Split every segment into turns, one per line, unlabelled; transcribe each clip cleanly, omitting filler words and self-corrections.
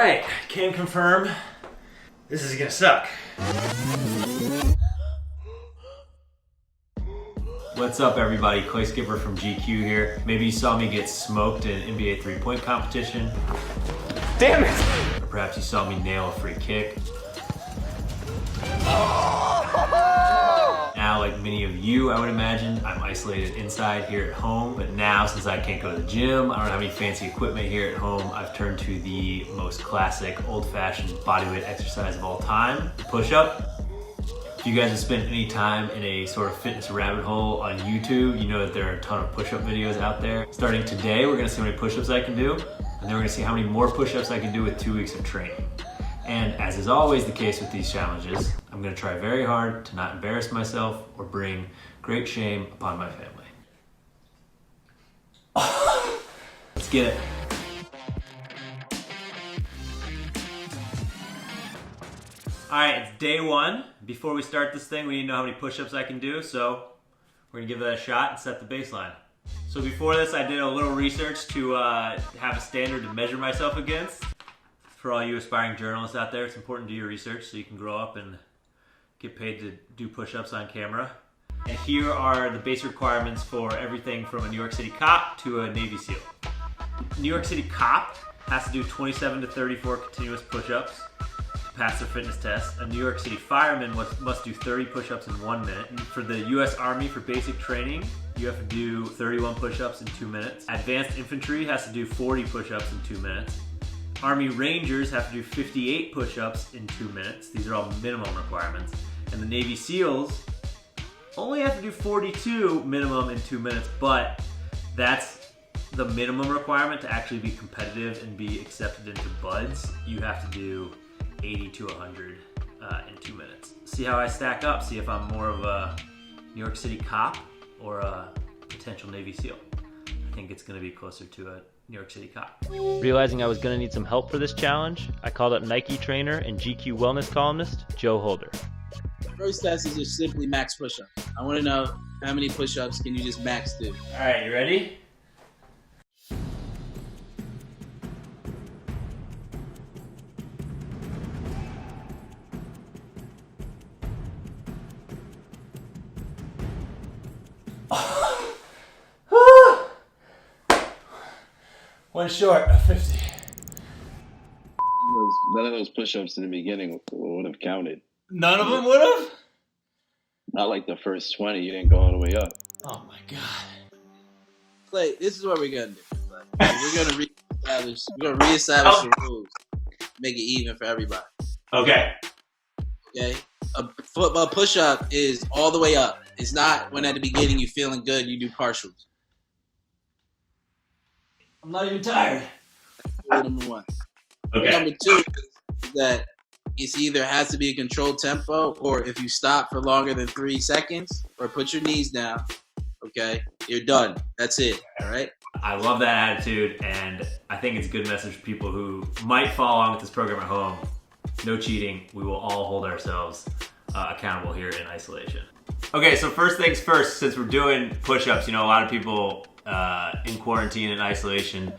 Alright, can confirm this is gonna suck. What's up everybody, Clay Skipper from GQ here. Maybe you saw me get smoked in an NBA three-point competition. Damn it! Or perhaps you saw me nail a free kick. Now, like many of you, I would imagine, I'm isolated inside here at home, but now since I can't go to the gym, I don't have any fancy equipment here at home, I've turned to the most classic, old-fashioned bodyweight exercise of all time, the push-up. If you guys have spent any time in a sort of fitness rabbit hole on YouTube, you know that there are a ton of push-up videos out there. Starting today, we're gonna see how many push-ups I can do, and then we're gonna see how many more push-ups I can do with 2 weeks of training. And as is always the case with these challenges, I'm gonna try very hard to not embarrass myself or bring great shame upon my family. Let's get it. All right, it's day one. Before we start this thing, we need to know how many push-ups I can do, so we're gonna give that a shot and set the baseline. So before this, I did a little research to have a standard to measure myself against. For all you aspiring journalists out there, it's important to do your research so you can grow up and get paid to do push-ups on camera. And here are the basic requirements for everything from a New York City cop to a Navy SEAL. New York City cop has to do 27 to 34 continuous push-ups to pass their fitness test. A New York City fireman must do 30 push-ups in 1 minute. And for the US Army, for basic training, you have to do 31 push-ups in 2 minutes. Advanced infantry has to do 40 push-ups in 2 minutes. Army Rangers have to do 58 push-ups in 2 minutes. These are all minimum requirements. And the Navy SEALs only have to do 42 minimum in 2 minutes, but that's the minimum requirement to actually be competitive and be accepted into BUDS. You have to do 80 to 100 in 2 minutes. See how I stack up, see if I'm more of a New York City cop or a potential Navy SEAL. I think it's gonna be closer to a New York City cop. Realizing I was gonna need some help for this challenge, I called up Nike trainer and GQ wellness columnist, Joe Holder.
First test is just simply max push-up. I wanna know how many push-ups can you just max do?
All right, you ready? One short of 50.
None of those push-ups in the beginning would have counted.
None of them would have?
Not like the first 20, you didn't go all the way up.
Oh my God.
Clay, this is what we're gonna do. We're gonna reestablish the rules. Make it even for everybody.
Okay.
Okay? A push-up is all the way up. It's not when at the beginning you're feeling good, you do partials.
I'm not even tired.
Number one.
Okay.
Number two is that it's either has to be a controlled tempo, or if you stop for longer than 3 seconds, or put your knees down, okay, you're done. That's it, all right?
I love that attitude, and I think it's a good message for people who might follow along with this program at home. No cheating. We will all hold ourselves accountable here in isolation. Okay, so first things first, since we're doing push-ups, you know, a lot of people in quarantine and isolation,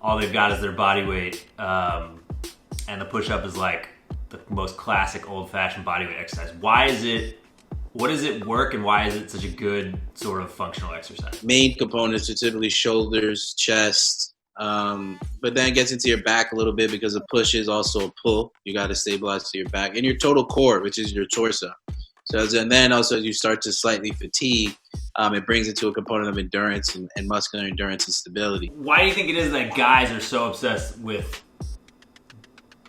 all they've got is their body weight, and the push-up is like the most classic old-fashioned bodyweight exercise. What does it work, and why is it such a good sort of functional exercise?
Main components are typically shoulders, chest, but then it gets into your back a little bit because a push is also a pull. You got to stabilize to your back and your total core, which is your torso. So then also you start to slightly fatigue. It brings it to a component of endurance and muscular endurance and stability.
Why do you think it is that guys are so obsessed with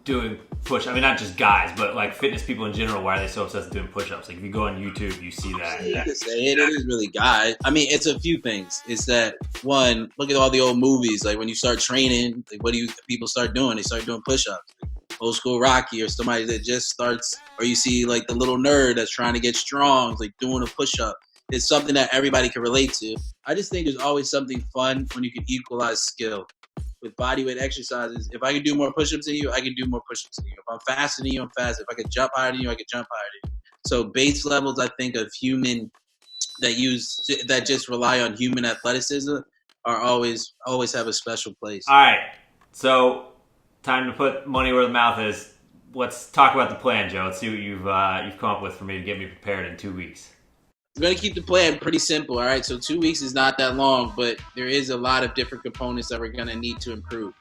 doing push? I mean, not just guys, but like fitness people in general. Why are they so obsessed with doing push-ups? Like if you go on YouTube, you see that.
It is really guys. I mean, it's a few things. It's that one, look at all the old movies. Like when you start training, like what do people start doing? They start doing push-ups. Old school Rocky, or somebody that just starts, or you see like the little nerd that's trying to get strong, like doing a push-up. It's something that everybody can relate to. I just think there's always something fun when you can equalize skill. With bodyweight exercises, if I can do more push-ups than you, I can do more push-ups than you. If I'm faster than you, I'm fast. If I can jump higher than you, I can jump higher than you. So base levels, I think, of human that just rely on human athleticism are always have a special place.
All right, so time to put money where the mouth is. Let's talk about the plan, Joe. Let's see what you've come up with for me to get me prepared in 2 weeks.
We're going to keep the plan pretty simple, all right? So 2 weeks is not that long, but there is a lot of different components that we're going to need to improve.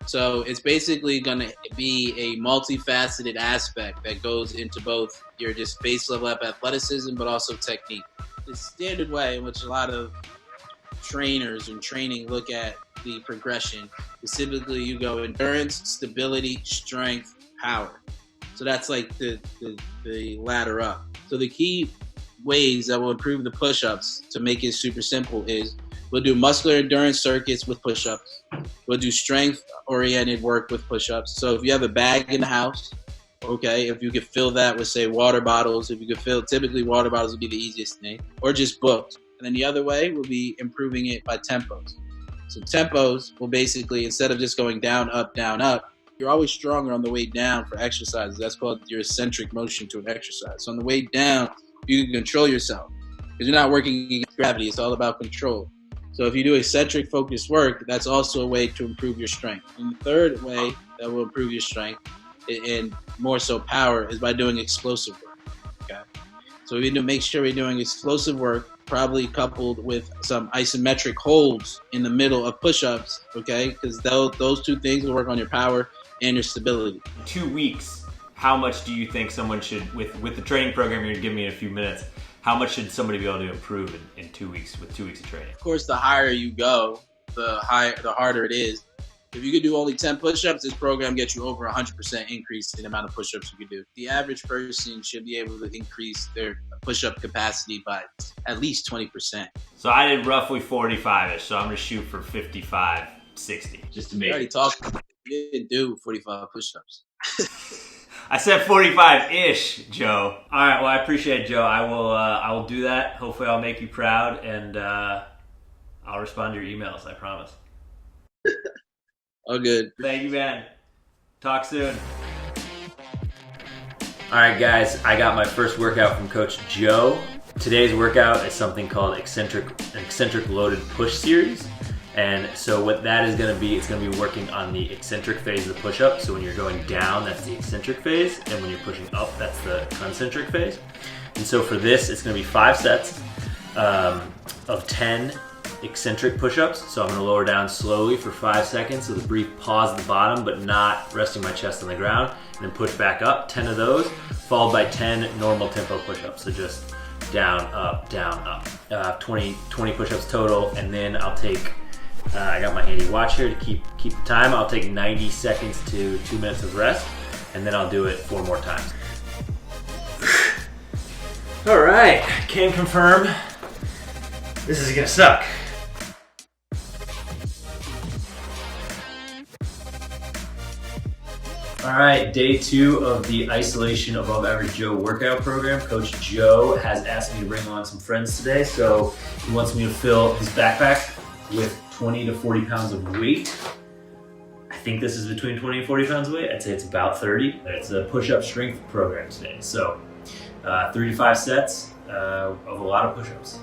So it's basically going to be a multifaceted aspect that goes into both your just base level of athleticism, but also technique. The standard way in which a lot of trainers and training look at the progression, specifically you go endurance, stability, strength, power. So that's like the ladder up. So the key ways that will improve the push-ups to make it super simple is we'll do muscular endurance circuits with push-ups. We'll do strength-oriented work with push-ups. So if you have a bag in the house, okay, if you could fill that with, say, water bottles, if you could fill, typically water bottles would be the easiest thing, or just books. And then the other way will be improving it by tempos. So tempos will basically, instead of just going down, up, you're always stronger on the way down for exercises. That's called your eccentric motion to an exercise. So on the way down, you can control yourself because you're not working against gravity. It's all about control. So if you do eccentric focused work, that's also a way to improve your strength. And the third way that will improve your strength and more so power is by doing explosive work. Okay. So we need to make sure we're doing explosive work, probably coupled with some isometric holds in the middle of push-ups, okay? Because those two things will work on your power and your stability.
2 weeks, how much do you think someone should, with the training program you're gonna give me in a few minutes, how much should somebody be able to improve in 2 weeks with 2 weeks of training?
Of course, the higher you go, the harder it is. If you could do only 10 push-ups, this program gets you over 100% increase in the amount of push-ups you could do. The average person should be able to increase their push-up capacity by at least 20%.
So I did roughly 45-ish, so I'm gonna shoot for 55, 60, just to make
You already talked. You didn't do 45 push-ups.
I said 45-ish, Joe. All right, well, I appreciate it, Joe. I will do that. Hopefully I'll make you proud, and I'll respond to your emails, I promise.
All good.
Thank you, man. Talk soon. All right, guys, I got my first workout from Coach Joe. Today's workout is something called eccentric loaded push series. And so what that is gonna be, it's gonna be working on the eccentric phase of the push-up. So when you're going down, that's the eccentric phase. And when you're pushing up, that's the concentric phase. And so for this, it's gonna be 5 sets of 10 eccentric push-ups. So I'm gonna lower down slowly for 5 seconds with a brief pause at the bottom, but not resting my chest on the ground. And then push back up, 10 of those, followed by 10 normal tempo push-ups. So just down, up, 20 push-ups total. And then I'll take, I got my handy watch here to keep the time. I'll take 90 seconds to 2 minutes of rest, and then I'll do it 4 more times. All right, can confirm this is gonna suck. All right, day 2 of the Isolation Above Average Joe workout program. Coach Joe has asked me to bring on some friends today, so he wants me to fill his backpack with 20 to 40 pounds of weight. I think this is between 20 and 40 pounds of weight. I'd say it's about 30. It's a push-up strength program today. So 3 to 5 sets of a lot of push-ups.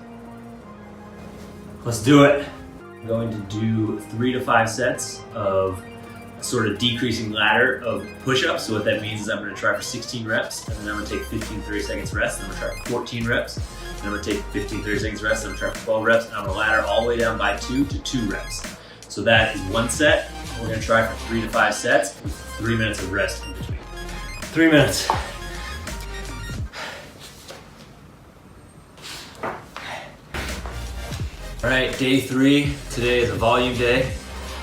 Let's do it. I'm going to do 3 to 5 sets of sort of decreasing ladder of push-ups. So what that means is I'm gonna try for 16 reps, and then I'm gonna take 15, 30 seconds rest, and I'm gonna try for 14 reps, and I'm gonna take 15, 30 seconds rest, and I'm gonna try for 12 reps, and I'm gonna ladder all the way down by 2 to 2 reps. So that is 1 set. We're gonna try for 3 to 5 sets with 3 minutes of rest in between. 3 minutes. All right, day 3. Today is a volume day.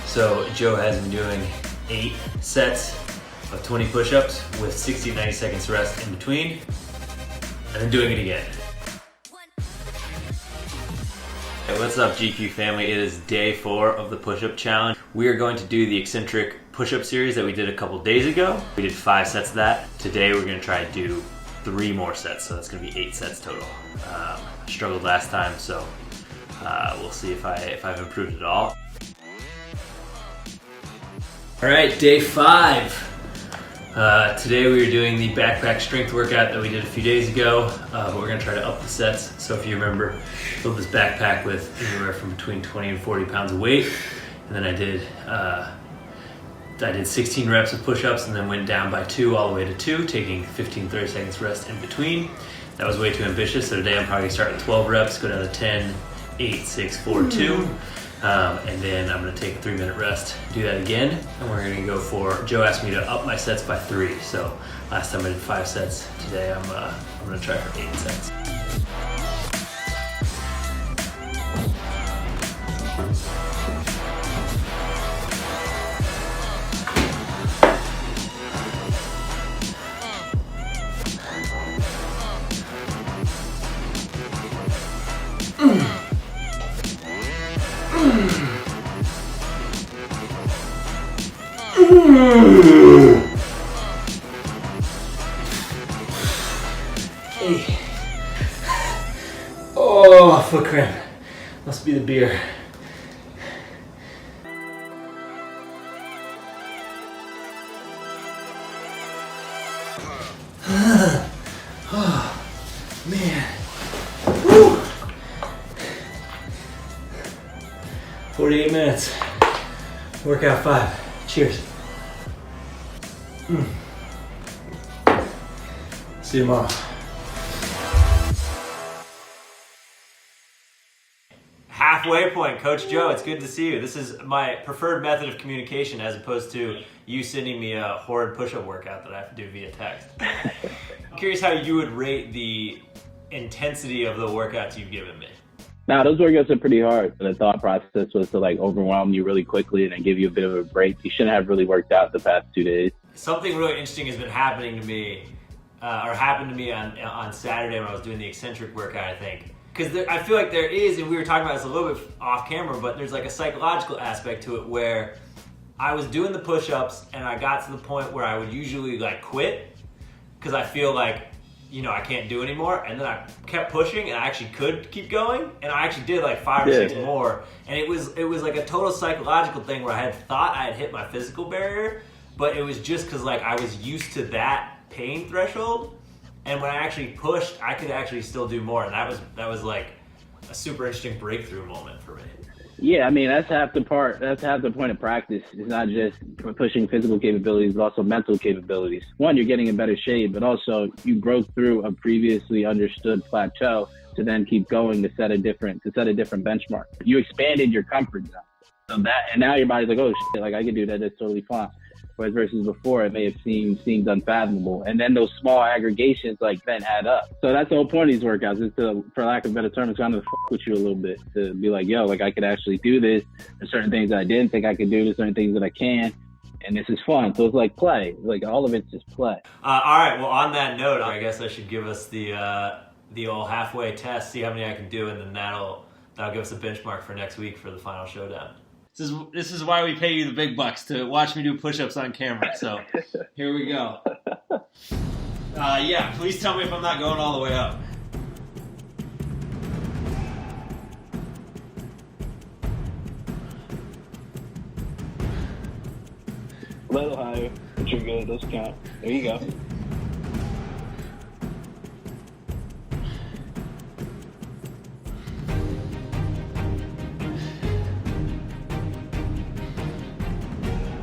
So Joe has been doing 8 sets of 20 push-ups with 60 to 90 seconds rest in between, and then doing it again. Hey, what's up, GQ family? It is day 4 of the push-up challenge. We are going to do the eccentric push-up series that we did a couple days ago. We did 5 sets of that. Today we're gonna try to do 3 more sets, so that's gonna be 8 sets total. I struggled last time, so we'll see if I've improved at all. All right, day 5. Today we are doing the backpack strength workout that we did a few days ago, but we're gonna try to up the sets. So if you remember, filled this backpack with anywhere from between 20 and 40 pounds of weight, and then I did I did 16 reps of push-ups and then went down by 2 all the way to 2, taking 15-30 seconds rest in between. That was way too ambitious, so today I'm probably gonna start with 12 reps, go down to 10, 8, 6, 4, 2. And then I'm gonna take a 3-minute rest, do that again, and we're gonna go for, Joe asked me to up my sets by 3, so last time I did 5 sets, today I'm gonna try for 8 sets. Hey. Oh, foot cramp. Must be the beer. Oh, man. Woo. 48 minutes. Workout 5. Cheers. See you tomorrow. Halfway point, Coach Joe, it's good to see you. This is my preferred method of communication as opposed to you sending me a horrid push-up workout that I have to do via text. I'm curious how you would rate the intensity of the workouts you've given me.
Now, those workouts are pretty hard. The thought process was to like overwhelm you really quickly and then give you a bit of a break. You shouldn't have really worked out the past 2 days.
Something really interesting has been happening to me, or happened to me on Saturday when I was doing the eccentric workout, I think. Because I feel like there is, and we were talking about this a little bit off camera, but there's like a psychological aspect to it where I was doing the push-ups and I got to the point where I would usually like quit because I feel like, you know, I can't do anymore. And then I kept pushing and I actually could keep going. And I actually did like 5 or 6 more. And it was like a total psychological thing where I had thought I had hit my physical barrier, but it was just because like I was used to that pain threshold. And when I actually pushed, I could actually still do more. And that was like a super interesting breakthrough moment for me.
Yeah, I mean, that's half the part. That's half the point of practice. It's not just pushing physical capabilities, but also mental capabilities. One, you're getting in better shape, but also you broke through a previously understood plateau to then keep going to set a different benchmark. You expanded your comfort zone. So that, and now your body's like, oh shit, like I can do that. That's totally fine. Whereas versus before, it may have seemed unfathomable. And then those small aggregations like then add up. So that's the whole point of these workouts is to, for lack of a better term, to kind of fuck with you a little bit. To be like, yo, like I could actually do this. There's certain things that I didn't think I could do. There's certain things that I can. And this is fun. So it's like play. Like all of it's just play.
All right. Well, on that note, I guess I should give us the old halfway test, see how many I can do, and then that'll give us a benchmark for next week for the final showdown. This is why we pay you the big bucks, to watch me do push-ups on camera. So here we go. Yeah, please tell me if I'm not going all the way up.
A little higher, but you're good. Those count. There you go.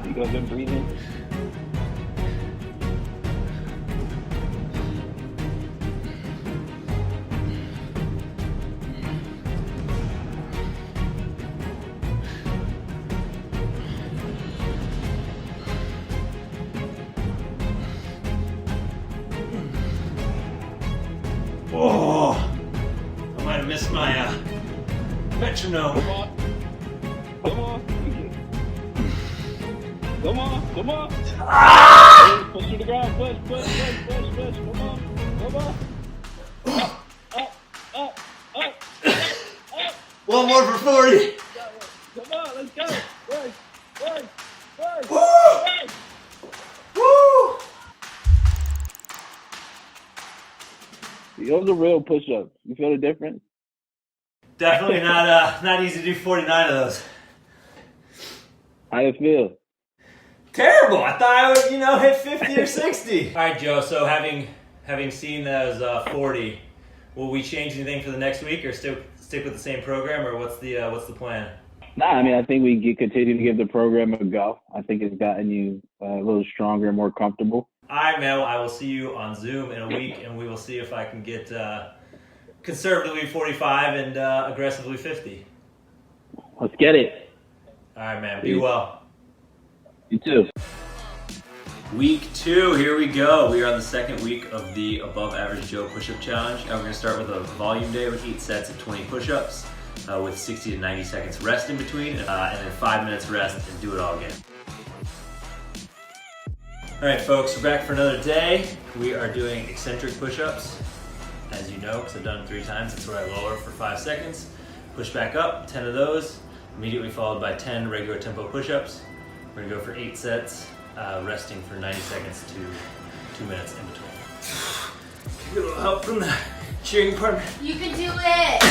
You got good breathing?
Oh, I might have missed my metronome.
Come on. Come on. Come on. Come on. Ah! Push to the ground. Push. Come on. Come on. Up.
One more for 40.
Come on, let's go. Work.
Woo! Woo!
Those are real push-ups. You feel the difference?
Definitely not easy to do 49 of those.
How you feel?
Terrible. I thought I would, hit 50 or 60. All right, Joe. So having seen those 40, will we change anything for the next week, or stick with the same program, or what's the plan?
I mean, I think we continue to give the program a go. I think it's gotten you a little stronger and more comfortable.
All right, man. Well, I will see you on Zoom in a week, and we will see if I can get conservatively 45 and aggressively 50.
Let's get it.
All right, man. Be well.
You too.
Week 2, here we go. We are on the second week of the Above Average Joe Push-Up Challenge. We're going to start with a volume day with 8 sets of 20 push-ups with 60 to 90 seconds rest in between, and then 5 minutes rest and do it all again. All right, folks, we're back for another day. We are doing eccentric push-ups. As you know, because I've done them 3 times, that's where I lower for 5 seconds, push back up, 10 of those, immediately followed by 10 regular tempo push-ups. We're gonna go for 8 sets, resting for 90 seconds to 2 minutes in between. Get a little help from the cheering partner.
You can do it!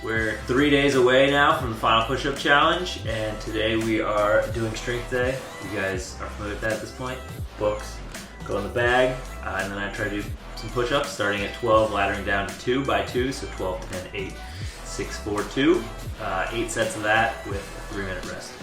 We're 3 days away now from the final push-up challenge, and today we are doing strength day. You guys are familiar with that at this point. Books go in the bag, and then I try to do some push-ups, starting at 12, laddering down to 2 by 2, so 12, 10, 8, 6, 4, 2. 8 sets of that with a 3-minute rest.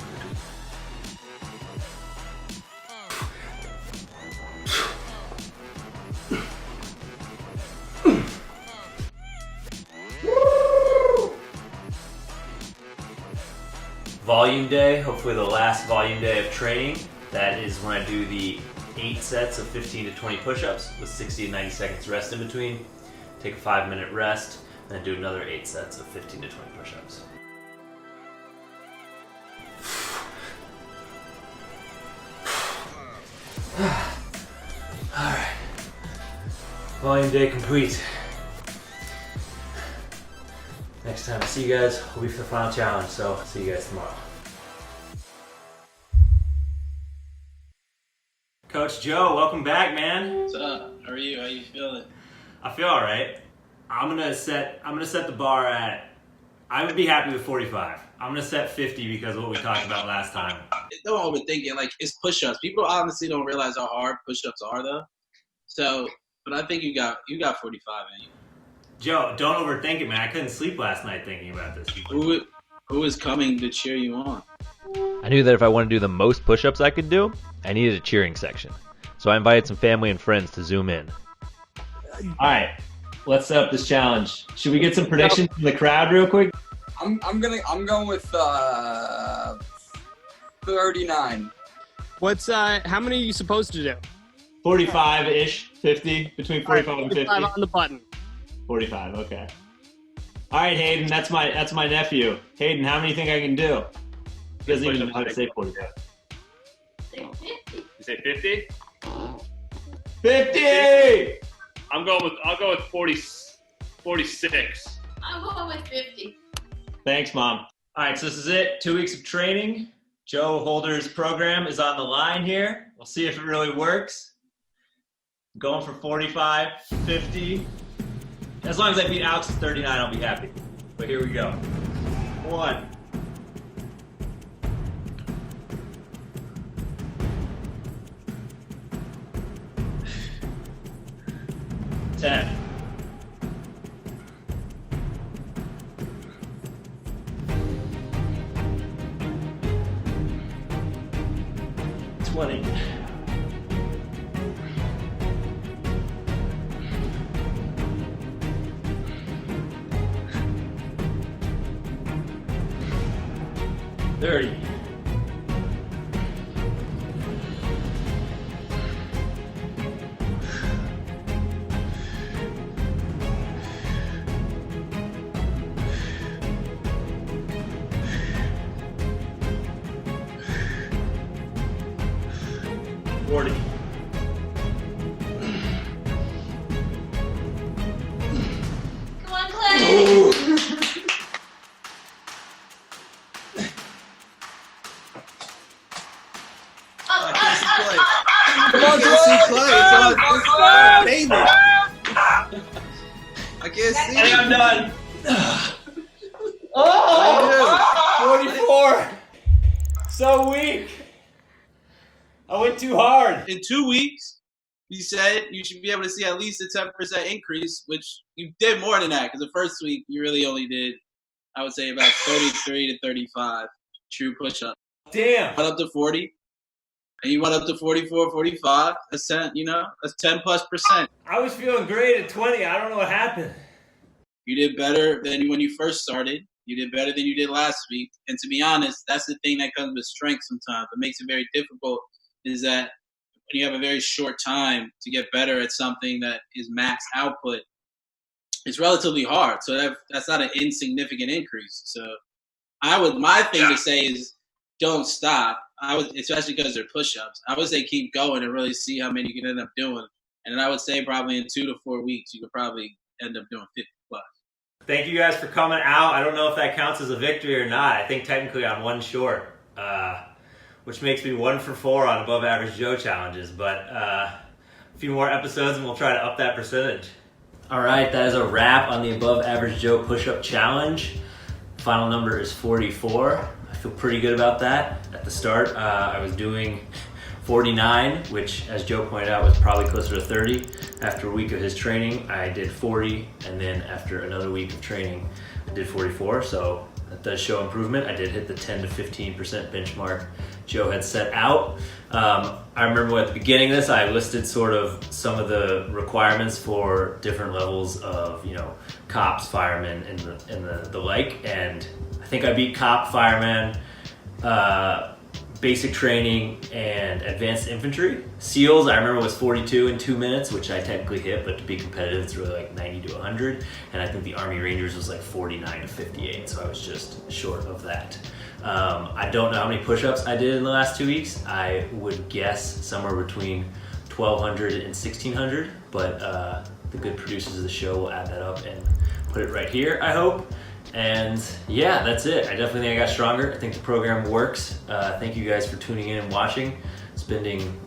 Volume day, hopefully the last volume day of training. That is when I do the 8 sets of 15 to 20 push-ups with 60 to 90 seconds rest in between. Take a 5-minute rest, and then do another 8 sets of 15 to 20 push-ups. Alright. Volume day complete. Next time I see you guys will be for the final challenge, so see you guys tomorrow. Coach Joe, welcome back, man.
What's up? How are you? How you feeling?
I feel all right. I'm gonna set the bar at. I would be happy with 45. I'm gonna set 50 because of what we talked about last time.
Don't overthink it. Like, it's push-ups. People honestly don't realize how hard push-ups are, though. So, but I think you got 45 in you.
Joe, don't overthink it, man. I couldn't sleep last night thinking about this.
Who is coming to cheer you on?
I knew that if I wanted to do the most push-ups I could do, I needed a cheering section. So I invited some family and friends to zoom in.
All right, let's set up this challenge. Should we get some predictions from the crowd real quick?
I'm going with 39.
What's how many are you supposed to do?
45-ish, 50, between 45 and 50.
45 on the button.
45, okay. All right, Hayden, that's my nephew. Hayden, how many do you think I can do? He doesn't even know how to say 45.
Say 50.
You say 50?
50!
I'll go with 46.
I'm going with 50.
Thanks, Mom. All right, so this is it. 2 weeks of training. Joe Holder's program is on the line here. We'll see if it really works. Going for 45, 50. As long as I beat Alex at 39, I'll be happy. But here we go. 1. 10. 20. 30. 40.
Come on, Clay.
I can't see Clay. It's on I can't see
I think
him.
I'm done. Oh, 44. So weak. I went too hard.
In 2 weeks, you said you should be able to see at least a 10% increase, which you did more than that, because the first week you really only did, I would say about 33 to 35 true push-ups.
Damn.
Went up to 40, and you went up to 44, 45. That's 10, that's 10+%.
I was feeling great at 20. I don't know what happened.
You did better than when you first started. You did better than you did last week. And to be honest, that's the thing that comes with strength sometimes. What makes it very difficult is that when you have a very short time to get better at something that is max output, it's relatively hard. So that's not an insignificant increase. So my thing to say is don't stop. Especially because they're push-ups. I would say keep going and really see how many you can end up doing. And then I would say probably in 2 to 4 weeks, you could probably end up doing 50 plus.
Thank you guys for coming out. I don't know if that counts as a victory or not. I think technically I'm one short, which makes me 1 for 4 on above average Joe challenges. But a few more episodes and we'll try to up that percentage. All right, that is a wrap on the above average Joe push-up challenge. Final number is 44. I feel pretty good about that. At the start, I was doing 49, which, as Joe pointed out, was probably closer to 30. After a week of his training, I did 40, and then after another week of training, I did 44, so that does show improvement. I did hit the 10 to 15% benchmark Joe had set out. I remember at the beginning of this, I listed sort of some of the requirements for different levels of, cops, firemen, and the like, and I think I beat cop, fireman, basic training, and advanced infantry. SEALs, I remember, was 42 in 2 minutes, which I technically hit, but to be competitive, it's really like 90 to 100. And I think the Army Rangers was like 49 to 58, so I was just short of that. I don't know how many push-ups I did in the last 2 weeks. I would guess somewhere between 1,200 and 1,600, but the good producers of the show will add that up and put it right here, I hope. And yeah, that's it. I definitely think I got stronger. I think the program works. Thank you guys for tuning in and watching, spending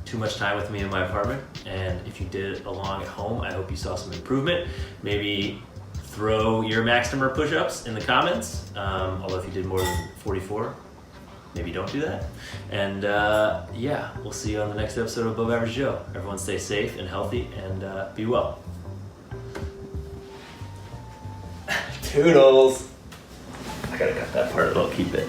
too much time with me in my apartment. And if you did it along at home, I hope you saw some improvement. Maybe throw your max number of push-ups in the comments. Although if you did more than 44, maybe don't do that. And yeah, we'll see you on the next episode of Above Average Joe. Everyone stay safe and healthy and be well. Toodles. I gotta cut that part, but I'll keep it.